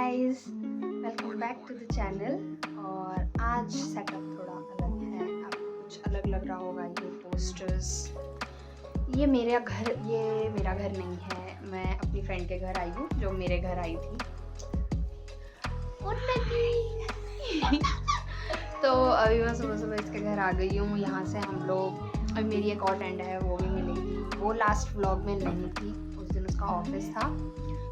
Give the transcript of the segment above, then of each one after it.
Guys, welcome back to the channel. और आज setup थोड़ा अलग है, आपको कुछ अलग लग रहा होगा। ये पोस्टर्स, ये मेरा घर नहीं है। मैं अपनी फ्रेंड के घर आई हूँ, जो मेरे घर आई थी। तो अभी मैं सुबह सुबह इसके घर आ गई हूँ। यहाँ से हम लोग, अभी मेरी एक और फ्रेंड है, वो भी मिलेगी। वो लास्ट व्लॉग में नहीं थी, उस दिन उसका ऑफिस था,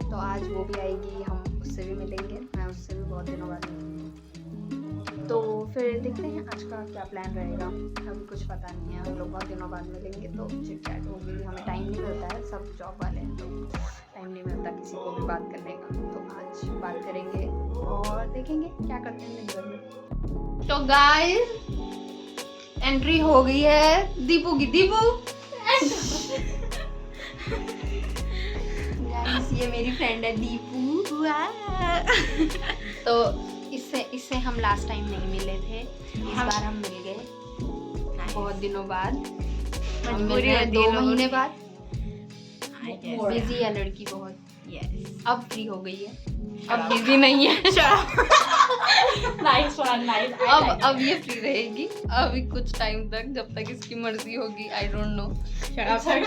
तो आज वो भी आएगी, हम उससे भी मिलेंगे। मैं उससे भी बहुत दिनों बाद मिली, तो फिर देखते हैं आज का क्या प्लान रहेगा। अभी कुछ पता नहीं है, हम लोग बहुत दिनों बाद मिलेंगे तो चिट चैट होगी। हमें टाइम नहीं मिलता है, सब जॉब वाले हैं तो टाइम नहीं मिलता किसी को भी बात करने का। तो आज बात करेंगे और देखेंगे क्या करते हैं दिन भर में। तो गाइस, एंट्री हो गई है दीपू की। दीपू गाइस, ये मेरी फ्रेंड है दीपू। तो इससे हम लास्ट टाइम नहीं मिले थे, इस बार हम मिल गए बहुत दिनों बाद। हम मिल रहे हैं 2 महीने बाद। बिजी है लड़की बहुत। अब फ्री हो गई है, अब बिजी नहीं है। Nice one, nice. अब ये फ्री रहेगी अभी कुछ टाइम तक, जब तक इसकी मर्जी होगी। आई डोंट नो,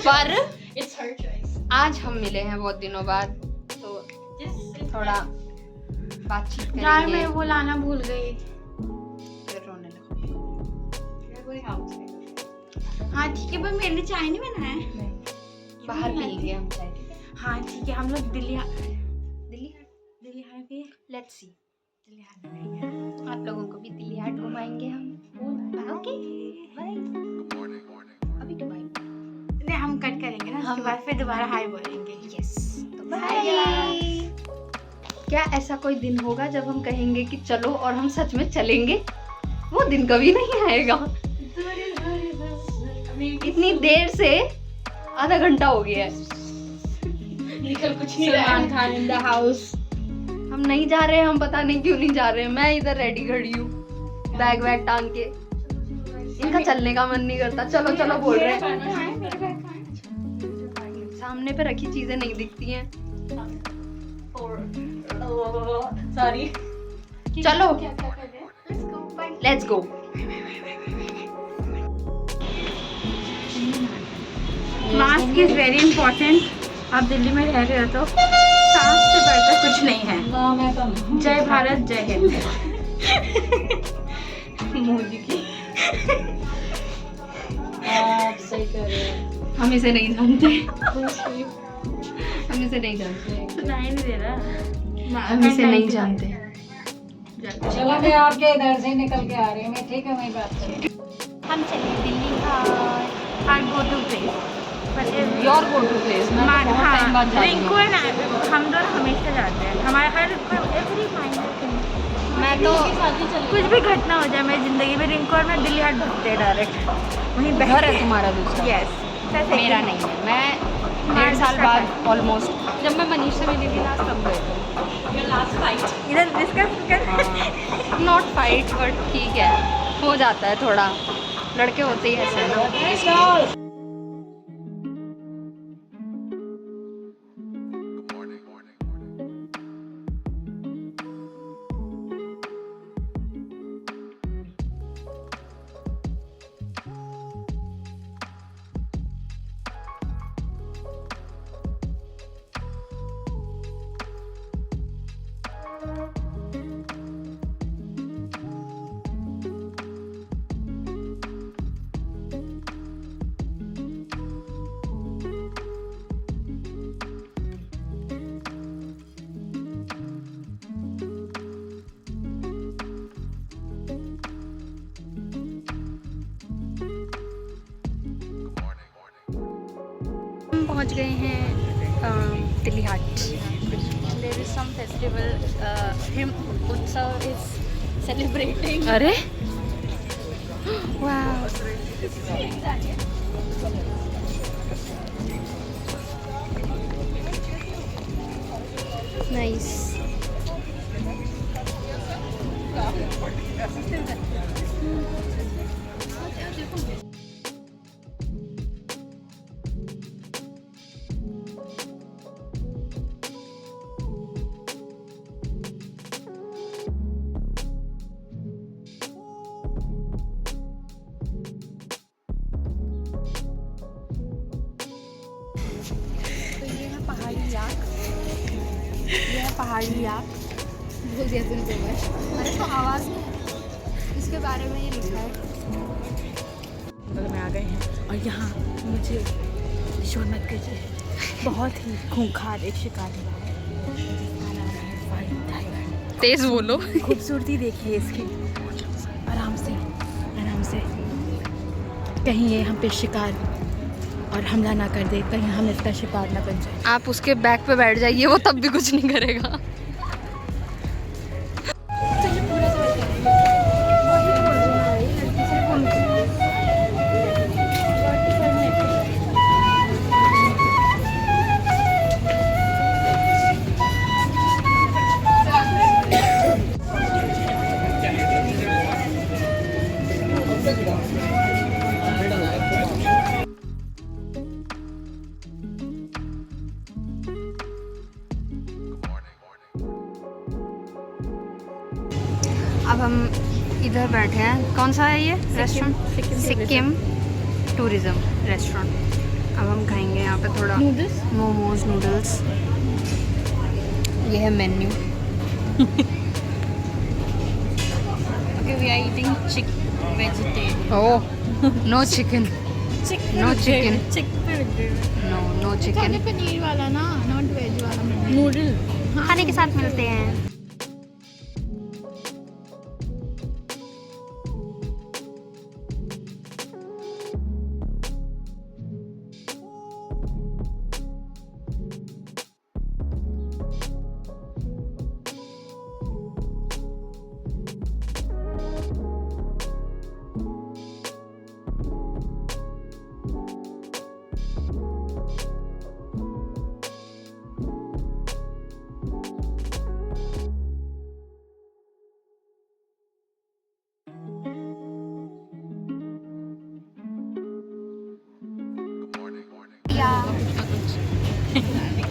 पर It's her choice. आज हम मिले हैं बहुत दिनों बाद, तो थोड़ा बातचीत करेंगे। यार मैं वो लाना भूल गई। फिर रोने लगा। हाँ ठीक है, पर मेरे लिए चाय नहीं बनाया है। बाहर पियेंगे हम चाय। हाँ ठीक है, हम लोग Delhi Delhi highway let's see, Delhi Haat घुमाएंगे आप लोगों को भी। दिल्ली हाट घुमाएंगे हम। Okay bye. अभी तो बाय नहीं, हम कट करेंगे ना, उसके बाद फिर दोबारा हाय बोलेंगे। यस, तो बाय। क्या ऐसा कोई दिन होगा जब हम कहेंगे कि चलो और हम सच में चलेंगे? वो दिन कभी नहीं आएगा। इतनी देर से आधा घंटा हो गया है, निकल कुछ नहीं रहा। Salman Khan in the house. हम नहीं जा रहे हैं। हम पता नहीं क्यों नहीं जा रहे हैं। मैं इधर रेडी खड़ी हूँ, बैग वैग टांग के। इनका चलने का मन नहीं करता। चलो चलो बोल रहे हैं। सामने पे रखी चीजें नहीं दिखती हैं। सॉरी, चलो क्या कर रहे हैं? Let's go. Mask is very important. आप दिल्ली में रह रहे हो तो सांस से बढ़कर कुछ नहीं है। जय भारत, जय हिंद। मोदी की। आप सही कर रहे हैं। हम इसे नहीं जानते। हम इसे नहीं जानते। सुनाई नहीं दे रहा। हम इसे नहीं जानते। चलो मैं आपके इधर से निकल के आ रही हूँ। मैं ठीक है, वहीं बात करें। हम चले दिल्ली और go to place. Your go to place. मैं तो बहुत टाइम बाद जा रही रिंकू हूँ। और हम दोनों हमेशा जाते हैं। हमारे हर एवरी मैं तो कुछ भी घटना हो जाए मेरी जिंदगी में, रिंकू और मैं दिल्ली हाट भागते हैं डायरेक्ट। वहीं घर है तुम्हारा दूसरा? यस, मेरा नहीं है। मैं 1.5 साल बाद ऑलमोस्ट, जब मैं मनीष से मिली थी लास्ट, तब गए थे। इधर डिस्कस कर। नॉट फाइट, बट ठीक है, हो जाता है थोड़ा। लड़के होते ही ऐसे हैं ना। पहुंच गए हैं Delhi Haat. There is some festival, Him Utsav is celebrating. अरे वाह, नाइस। पहाड़ी याक, ये है पहाड़ी याक। बोल दिया तूने दो बार। अरे तो आवाज़ नहीं है, इसके बारे में ये लिखा है। बगल में आ गए हैं और यहाँ मुझे शोर मत कीजिए, बहुत ही खूंखार एक शिकारी है। तेज बोलो। खूबसूरती देखिए इसकी, आराम से आराम से, कहीं ये हम पे शिकार और हमला ना कर दे, कहीं हम इसका शिकार ना बन जाए। आप उसके बैक पे बैठ जाइए, वो तब भी कुछ नहीं करेगा। अब हम इधर बैठे हैं, कौन सा है ये रेस्टोरेंट? Sikkim tourism restaurant. अब हम खाएंगे यहाँ पे थोड़ा नूडल्स, मोमोज नूडल्स। ये है menu. Okay we are eating chicken vegetarian. Oh no chicken, no chicken, no chicken. पनीर वाला ना, नॉट वेज वाला नूडल खाने के साथ मिलते हैं।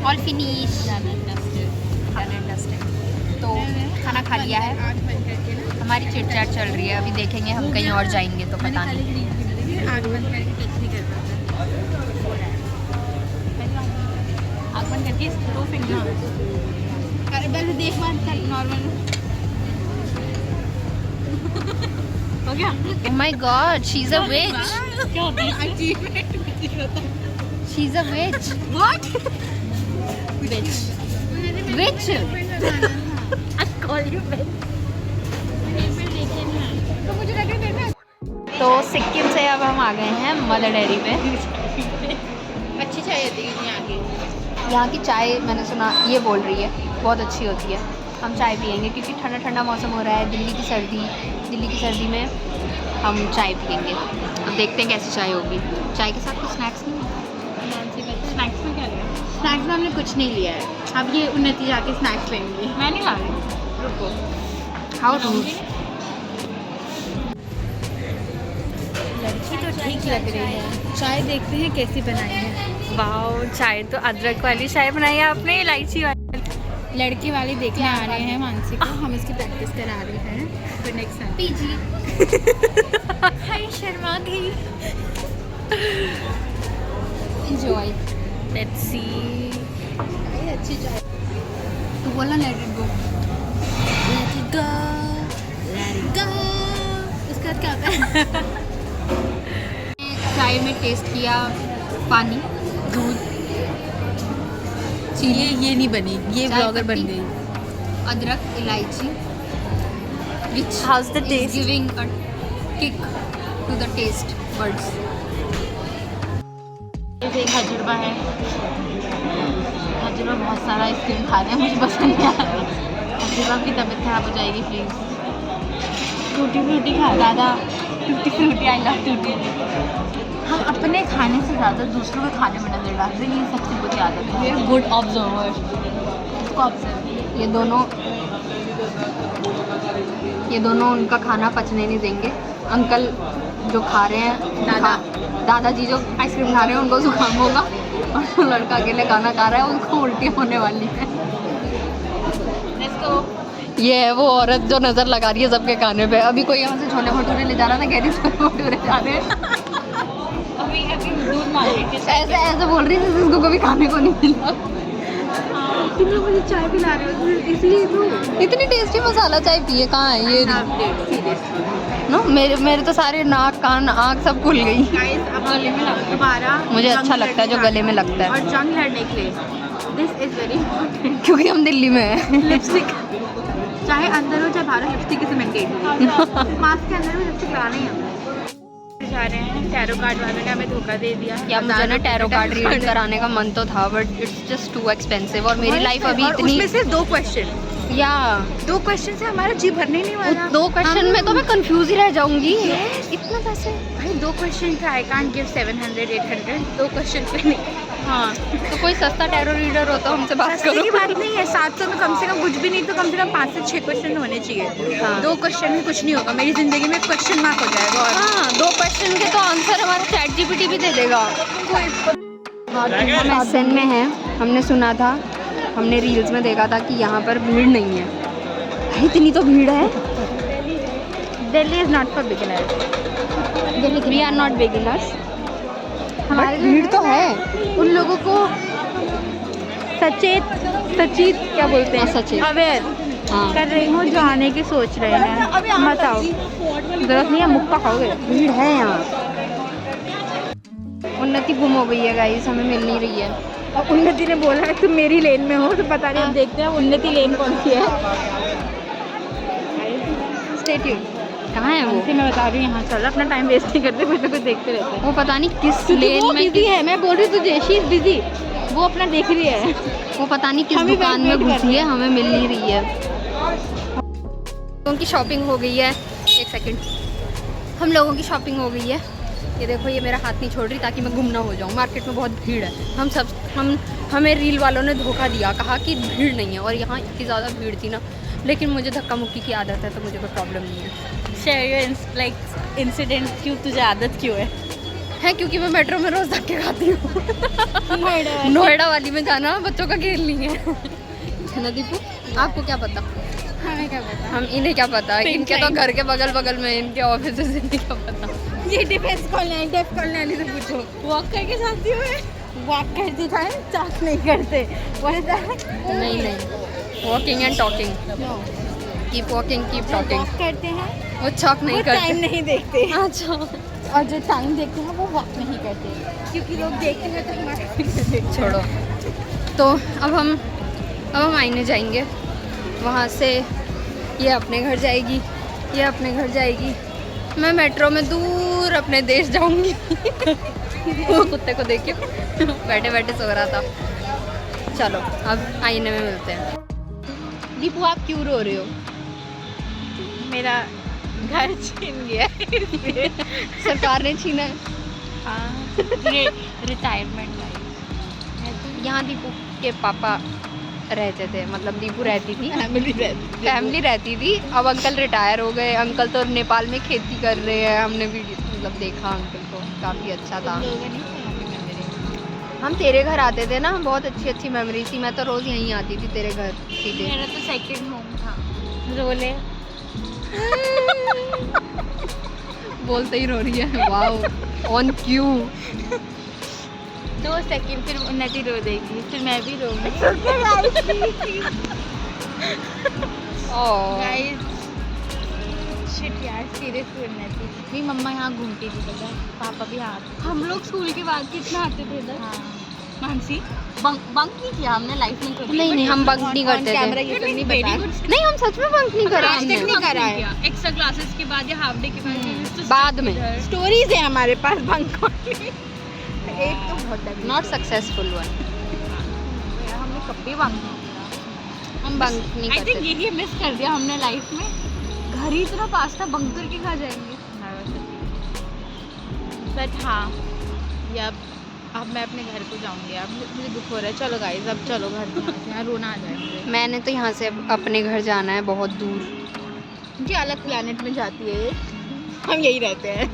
ऑल फिनिश, तो खाना खा लिया है। हमारी चिट चैट चल रही है, अभी देखेंगे हम कहीं और जाएंगे तो पता नहीं। आग बंद करके दो फिंगर। अरे पहले देख मान नॉर्मल हो गया। Oh my God, she's a witch. क्या होता है? She's a witch. What? Witch. Witch. I call you witch. तो मुझे लगा तो सिक्किम से अब हम आ गए हैं मदर डेयरी पे। अच्छी चाय होती है यहाँ की। यहाँ की चाय मैंने सुना, ये बोल रही है बहुत अच्छी होती है। हम चाय पियेंगे क्योंकि ठंडा ठंडा मौसम हो रहा है, दिल्ली की सर्दी में हम चाय पियेंगे। अब देखते हैं कैसी चाय होगी। चाय के साथ कुछ स्नैक्स नहीं है? स्नैक्स में क्या लिया? स्नैक्स में हमने कुछ नहीं लिया है। अब ये उन्नति जाके स्नैक्स लेंगे। मैं नहीं ला रही, रुको। How rude. लड़की तो ठीक लग रही है। चाय देखते हैं कैसी बनाई है। वाओ, चाय तो अदरक वाली चाय बनाई है आपने, इलायची वाली। लड़की वाली देखने आ रहे हैं मानसी को, हम इसकी प्रैक्टिस करा रहे हैं। फिर नेक्स्ट टाइम पीजी। हाय शर्मा गई। एंजॉय। Let's see. अच्छी चाय। तू बोलना let it go. Let it go, let it go. उसके बाद क्या होता है? चाय में टेस्ट किया पानी, दूध, चीनी, ये नहीं बनी, ये चाय ब्लॉगर बन पत्ती, गई। अदरक, इलायची, which How's the is taste? giving a kick to the taste buds. जैसे एक खजूरबा है, खजूरबा बहुत सारा आइसक्रीम खा रहे हैं, मुझे पसंद नहीं आ रहा। खजूरबा की तबीयत खराब हो जाएगी प्लीज़। टूटी फ्रूटी खा दादा, टूटी फ्रूटी, आई लव टूटी। हम अपने खाने से ज़्यादा दूसरों के खाने में नजर डालते हैं, ये सबसे बुरी आदत है। ये गुड ऑब्जर्वर, इसको ऑब्जर्व। ये दोनों उनका खाना पचने नहीं देंगे। अंकल जो खा रहे हैं, दादाजी जो आइसक्रीम खा रहे हैं उनको जुकाम होगा, और जो लड़का अकेले खाना खा रहा है उसको उल्टी होने वाली है। ये है वो औरत जो नज़र लगा रही है सबके खाने पे। अभी कोई यहाँ से छोले भटूरे ले जा रहा था, कह रही छोले भटूरे जा रहे हैं। अभी दूध मार रही थी। ऐसे बोल रही थी जिसको कभी खाने को नहीं मिला। तुम लोग मुझे चाय पिला रहे हो इसलिए तो इतनी टेस्टी मसाला चाय पिए कहाँ है ये नो मेरे तो सारे नाक कान आँख सब खुल गई। गाइस अब गले में दोबारा मुझे अच्छा लगता है जो गले में लगता है और जंग लड़ने के लिए दिस इज वेरी इंपॉर्टेंट। क्योंकि हम दिल्ली में हैं। लिपस्टिक चाहे अंदर हो चाहे बाहर हो, लिपस्टिक इज मेंटेन। मास्क के अंदर भी लिपस्टिक लगाना ही है। जा रहे हैं टैरो कार्ड वालों ने हमें धोखा दे दिया। या मुझे ना टैरो कार्ड रीड कराने का मन तो था but it's just too expensive और मेरी लाइफ अभी और इतनी उसमें सिर्फ 2 क्वेश्चन या 2 क्वेश्चन से हमारा जी भरने नहीं वाला। 2 क्वेश्चन में तो मैं कंफ्यूज ही रह जाऊंगी। इतना पैसे भाई 2 क्वेश्चन का आई कांट गिव 700 800 2 क्वेश्चन पे नहीं। हाँ तो कोई सस्ता टैरो रीडर हो तो हमसे बात सस्ते करो। की बात नहीं है, 700 में कम से कम कुछ भी नहीं तो कम से कम 5 से 6 क्वेश्चन होने चाहिए। हाँ। 2 क्वेश्चन में कुछ नहीं होगा, मेरी जिंदगी में क्वेश्चन मार्क हो जाएगा। और हाँ 2 क्वेश्चन के तो आंसर हमारा चैट जीपीटी भी दे देगा। हम एसएन में हैं, हमने सुना था, हमने रील्स में देखा था कि यहाँ पर भीड़ नहीं है। भाई इतनी तो भीड़ है। Delhi is not for beginners. We are not beginners. हमारे भीड़ तो है। उन लोगों को सचेत क्या बोलते हैं, सचेत। अवेयर हाँ कर रही हूँ जो आने की सोच रहे हैं। मत आओ, जरूरत नहीं है, मुक्का खाओगे। भीड़ है यहाँ। उन्नति गुम हो गई है गाइस, हमें मिल नहीं रही है। और उन्नति ने बोला है तुम मेरी लेन में हो, तो पता नहीं, अब देखते हैं उन्नति लेन कौन सी है। Stay tuned. कहाँ है वो? उनसे मैं बता रही हूँ यहाँ चल, अपना टाइम वेस्ट नहीं करते, कुछ ना कुछ देखते रहते हैं। वो पता नहीं किस लेन वो में बिजी है, मैं बोल रही हूँ तुझे, शी इज बिजी, वो अपना देख रही है। वो पता नहीं किस हम ही दुकान में वेट कर घुसी रहे है, हैं। हमें मिल नहीं रही है। उनकी शॉपिंग हो गई है। एक सेकंड, हम लोगों की शॉपिंग हो गई है। ये देखो, ये मेरा हाथ नहीं छोड़ रही ताकि मैं गुम ना हो जाऊँ। मार्केट में बहुत भीड़ है। हमें रील वालों ने धोखा दिया, कहा कि भीड़ नहीं है और यहाँ इतनी ज़्यादा भीड़ थी ना। लेकिन मुझे धक्का मुक्की की आदत है तो मुझे कोई प्रॉब्लम नहीं है। शेयर योर लाइक इंसिडेंट, क्यों तुझे आदत क्यों है? क्योंकि मैं मेट्रो में रोज़ धक्के खाती हूँ। नोएडा वाली में जाना बच्चों का खेल नहीं है ना दीपू? आपको क्या पता? हमें क्या पता, हम इन्हें क्या पता, Pink इनके तो line. घर के बगल में इनके ऑफिस से इन्हें क्या पता। ये डिफेंस कॉलनी, डेफ कॉलनी वाली से पूछो। वॉक करके जाती हूँ मैं, वॉक करती था, चाक नहीं करते। नहीं, walking and talking, keep walking keep talking. Walk करते हैं, वो चॉक नहीं वो करते। टाइम नहीं देखते। अच्छा, और जो टाइम देखते हैं वो वॉक नहीं करते, क्योंकि लोग देखते हैं तो हमारा छोड़ो। तो अब हम आईने जाएंगे, वहाँ से ये अपने घर जाएगी, ये अपने घर जाएगी, मैं मेट्रो में दूर अपने देश जाऊंगी। वो कुत्ते को देख के बैठे बैठे सो रहा था। चलो अब आईने में मिलते हैं। दीपू आप क्यों रो रहे हो? मेरा घर छीन गया इसलिए। सरकार ने छीना है। हाँ, ये रिटायरमेंट यहाँ दीपू के पापा रहते थे, मतलब दीपू रहती थी, फैमिली रहती थी। अब अंकल रिटायर हो गए। अंकल तो नेपाल में खेती कर रहे हैं। हमने वीडियो मतलब देखा अंकल को, काफ़ी अच्छा था। हम तेरे घर आते थे ना, बहुत अच्छी अच्छी मेमोरी थी। मैं तो रोज़ यहीं आती थी तेरे घर सीधे। मेरा तो सेकंड होम था। रोले बोलते ही रो रही है। Wow, on Q. 2 सेकंड, फिर उन्नति रो देगी, फिर मैं भी रोऊंगी। गाइस शिट यार, सीरियसली उन्नति, मेरी मम्मा यहाँ घूमती थी, पता है, पापा भी यहाँ आते। हम लोग स्कूल के बाद कितना आते थे इधर। हाँ, मानसी बंक नहीं किया हमने लाइफ में कभी। नहीं, हम बंक नहीं करते कैमरा थे। ये सब नहीं बता। नहीं, हम सच में बंक नहीं करा आज तक हमने। नहीं करा है। एक्स्ट्रा क्लासेस के बाद या हाफ डे के बाद बाद में स्टोरीज है हमारे पास बंक वाली। एक तो बहुत है, नॉट सक्सेसफुल वन। हमने कभी बंक नहीं किया। हम बंक नहीं आई थिंक करते। यही मिस कर दिया हमने लाइफ में। घर ही इतना पास था, बंक करके खा जाएंगे। बट हाँ, ये अब मैं अपने घर को जाऊंगी। अब मुझे दुख हो रहा है। चलो गाइस, अब चलो घर से, यहाँ रोना आ जाए मुझे। मैंने तो यहाँ से अपने घर जाना है, बहुत दूर। ये अलग प्लेनेट में जाती है, हम यही रहते हैं।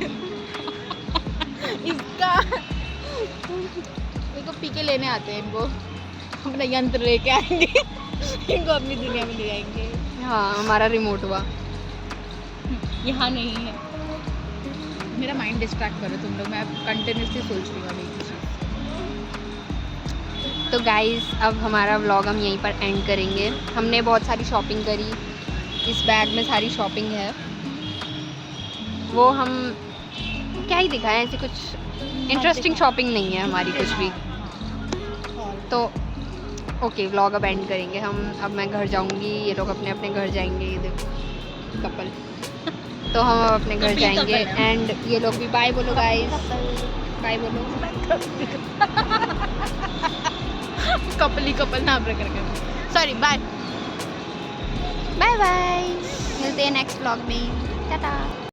इसको पी के लेने आते हैं, इनको अपना यंत्र लेके आएंगे। इनको अपनी दुनिया में ले आएंगे। हाँ, हमारा रिमोट हुआ। यहाँ नहीं है। मेरा माइंड डिस्ट्रैक्ट करो तुम लोग, मैं कंटिन्यूसली सोच रही हूँ अभी। तो गाइस अब हमारा व्लॉग हम यहीं पर एंड करेंगे। हमने बहुत सारी शॉपिंग करी, इस बैग में सारी शॉपिंग है, वो हम क्या ही दिखाएं, ऐसी कुछ इंटरेस्टिंग शॉपिंग नहीं है हमारी कुछ भी। तो ओके व्लॉग अब एंड करेंगे हम। अब मैं घर जाऊंगी, ये लोग अपने अपने घर जाएंगे, ये देखो कपल। तो हम अब अपने घर जाएंगे एंड ये लोग भी बाय बोलो गाइस, बाय बोलो। कपल ना कर सॉरी, बाय बाय बाय, मिलते हैं नेक्स्ट व्लॉग में, टाटा।